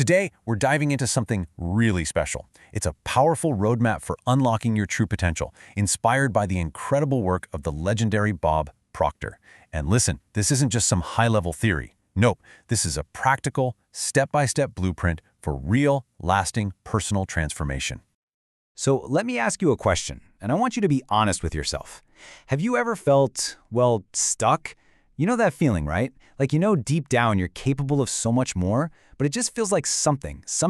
Today, we're diving into something really special. It's a powerful roadmap for unlocking your true potential, inspired by the incredible work of the legendary Bob Proctor. And listen, this isn't just some high-level theory. Nope, this is a practical, step-by-step blueprint for real, lasting personal transformation. So let me ask you a question, and I want you to be honest with yourself. Have you ever felt, well, stuck? You know that feeling, right? Like deep down you're capable of so much more, but it just feels like some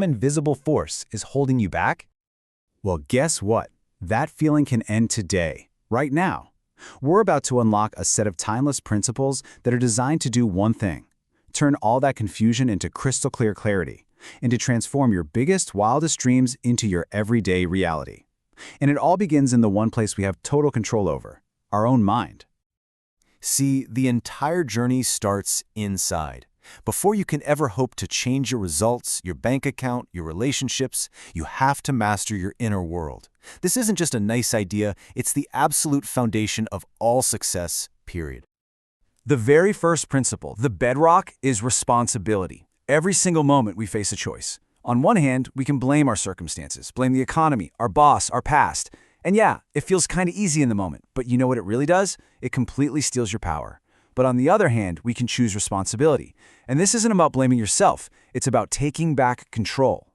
invisible force is holding you back? Well, guess what? That feeling can end today, right now. We're about to unlock a set of timeless principles that are designed to do one thing: turn all that confusion into crystal clear clarity, and to transform your biggest, wildest dreams into your everyday reality. And it all begins in the one place we have total control over: our own mind. See, the entire journey starts inside. Before you can ever hope to change your results, your bank account, your relationships, you have to master your inner world. This isn't just a nice idea, it's the absolute foundation of all success, period. The very first principle, the bedrock, is responsibility. Every single moment we face a choice. On one hand, we can blame our circumstances, blame the economy, our boss, our past. And yeah, it feels kind of easy in the moment, but you know what it really does? It completely steals your power. But on the other hand, we can choose responsibility. And this isn't about blaming yourself, it's about taking back control.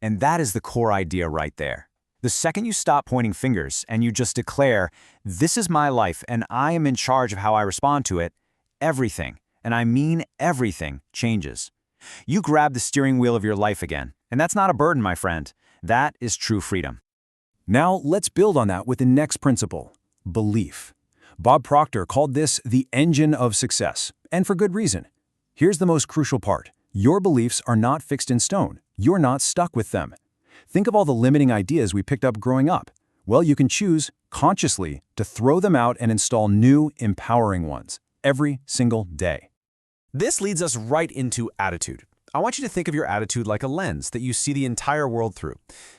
And that is the core idea right there. The second you stop pointing fingers and you just declare, "This is my life and I am in charge of how I respond to it," everything, and I mean everything, changes. You grab the steering wheel of your life again, and that's not a burden, my friend. That is true freedom. Now, let's build on that with the next principle: belief. Bob Proctor called this the engine of success, and for good reason. Here's the most crucial part: your beliefs are not fixed in stone. You're not stuck with them. Think of all the limiting ideas we picked up growing up. Well, you can choose, consciously, to throw them out and install new, empowering ones, every single day. This leads us right into attitude. I want you to think of your attitude like a lens that you see the entire world through.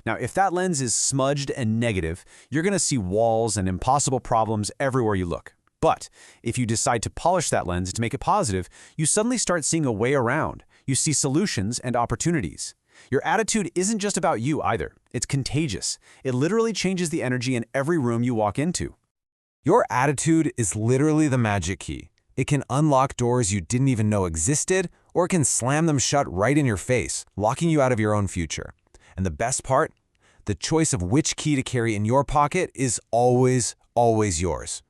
Now, if that lens is smudged and negative, you're going to see walls and impossible problems everywhere you look. But if you decide to polish that lens to make it positive, you suddenly start seeing a way around. You see solutions and opportunities. Your attitude isn't just about you either. It's contagious. It literally changes the energy in every room you walk into. Your attitude is literally the magic key. It can unlock doors you didn't even know existed, or it can slam them shut right in your face, locking you out of your own future. And the best part? The choice of which key to carry in your pocket is always, always yours.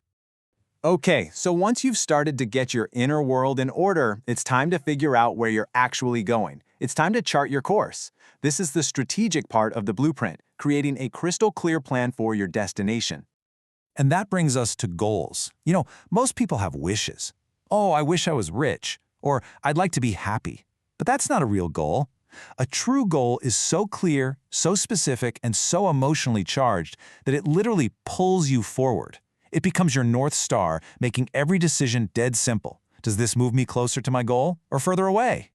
Okay, so once you've started to get your inner world in order, it's time to figure out where you're actually going. It's time to chart your course. This is the strategic part of the blueprint, creating a crystal clear plan for your destination. And that brings us to goals. Most people have wishes. Oh, I wish I was rich, or I'd like to be happy. But that's not a real goal. A true goal is so clear, so specific, and so emotionally charged that it literally pulls you forward. It becomes your North Star, making every decision dead simple. Does this move me closer to my goal or further away?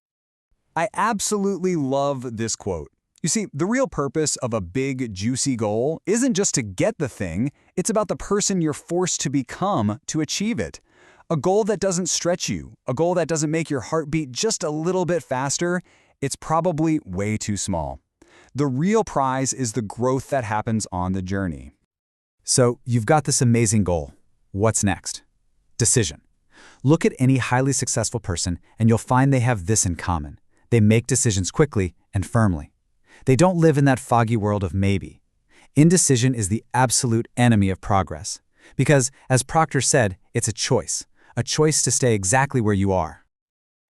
I absolutely love this quote. You see, the real purpose of a big, juicy goal isn't just to get the thing, it's about the person you're forced to become to achieve it. A goal that doesn't stretch you, a goal that doesn't make your heart beat just a little bit faster, it's probably way too small. The real prize is the growth that happens on the journey. So, you've got this amazing goal. What's next? Decision. Look at any highly successful person and you'll find they have this in common. They make decisions quickly and firmly. They don't live in that foggy world of maybe. Indecision is the absolute enemy of progress. Because, as Proctor said, it's a choice to stay exactly where you are.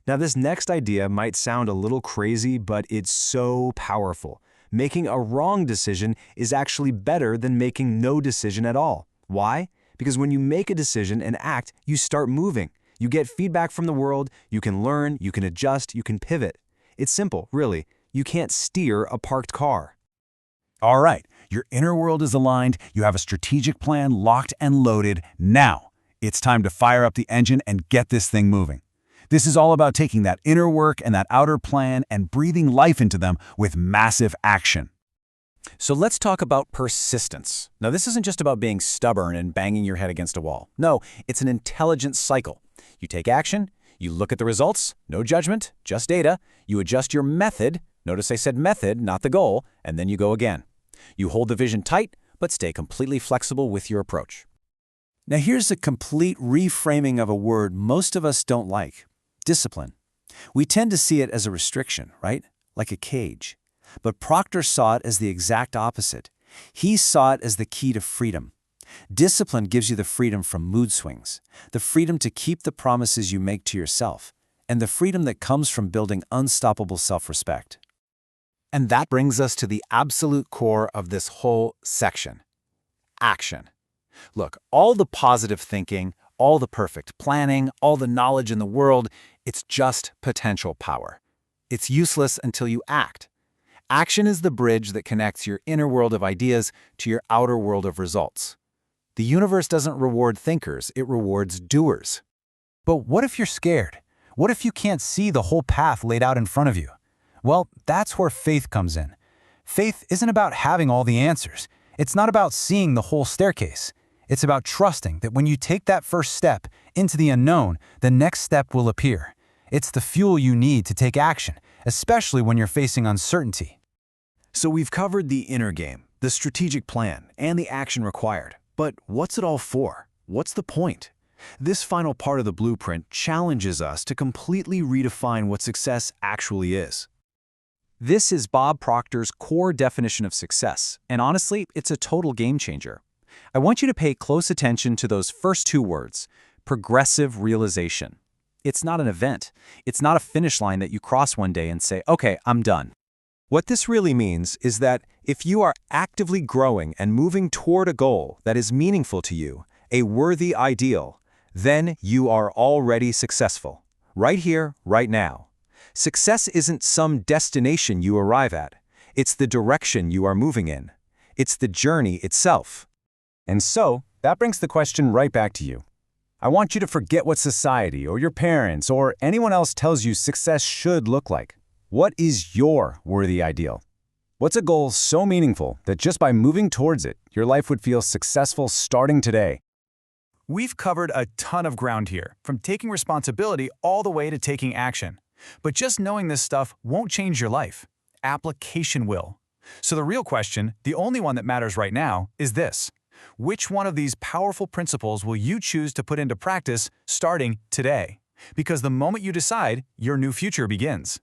Now, this next idea might sound a little crazy, but it's so powerful. Making a wrong decision is actually better than making no decision at all. Why? Because when you make a decision and act, you start moving. You get feedback from the world, you can learn, you can adjust, you can pivot. It's simple, really. You can't steer a parked car. All right, your inner world is aligned, you have a strategic plan locked and loaded. Now, it's time to fire up the engine and get this thing moving. This is all about taking that inner work and that outer plan and breathing life into them with massive action. So let's talk about persistence. Now, this isn't just about being stubborn and banging your head against a wall. No, it's an intelligent cycle. You take action, You look at the results, no judgment, just data. You adjust your method. Notice I said method, not the goal, and then you go again. You hold the vision tight, but stay completely flexible with your approach. Now here's a complete reframing of a word most of us don't like: discipline. We tend to see it as a restriction, right? Like a cage. But Proctor saw it as the exact opposite. He saw it as the key to freedom. Discipline gives you the freedom from mood swings, the freedom to keep the promises you make to yourself, and the freedom that comes from building unstoppable self-respect. And that brings us to the absolute core of this whole section: action. Look, all the positive thinking, all the perfect planning, all the knowledge in the world, it's just potential power. It's useless until you act. Action is the bridge that connects your inner world of ideas to your outer world of results. The universe doesn't reward thinkers, it rewards doers. But what if you're scared? What if you can't see the whole path laid out in front of you? Well, that's where faith comes in. Faith isn't about having all the answers. It's not about seeing the whole staircase. It's about trusting that when you take that first step into the unknown, the next step will appear. It's the fuel you need to take action, especially when you're facing uncertainty. So we've covered the inner game, the strategic plan, and the action required. But what's it all for? What's the point? This final part of the blueprint challenges us to completely redefine what success actually is. This is Bob Proctor's core definition of success, and honestly, it's a total game changer. I want you to pay close attention to those first two words: progressive realization. It's not an event. It's not a finish line that you cross one day and say, okay, I'm done. What this really means is that if you are actively growing and moving toward a goal that is meaningful to you, a worthy ideal, then you are already successful. Right here, right now. Success isn't some destination you arrive at. It's the direction you are moving in. It's the journey itself. And so, that brings the question right back to you. I want you to forget what society or your parents or anyone else tells you success should look like. What is your worthy ideal? What's a goal so meaningful that just by moving towards it, your life would feel successful starting today? We've covered a ton of ground here, from taking responsibility all the way to taking action. But just knowing this stuff won't change your life. Application will. So the real question, the only one that matters right now, is this: which one of these powerful principles will you choose to put into practice starting today? Because the moment you decide, your new future begins.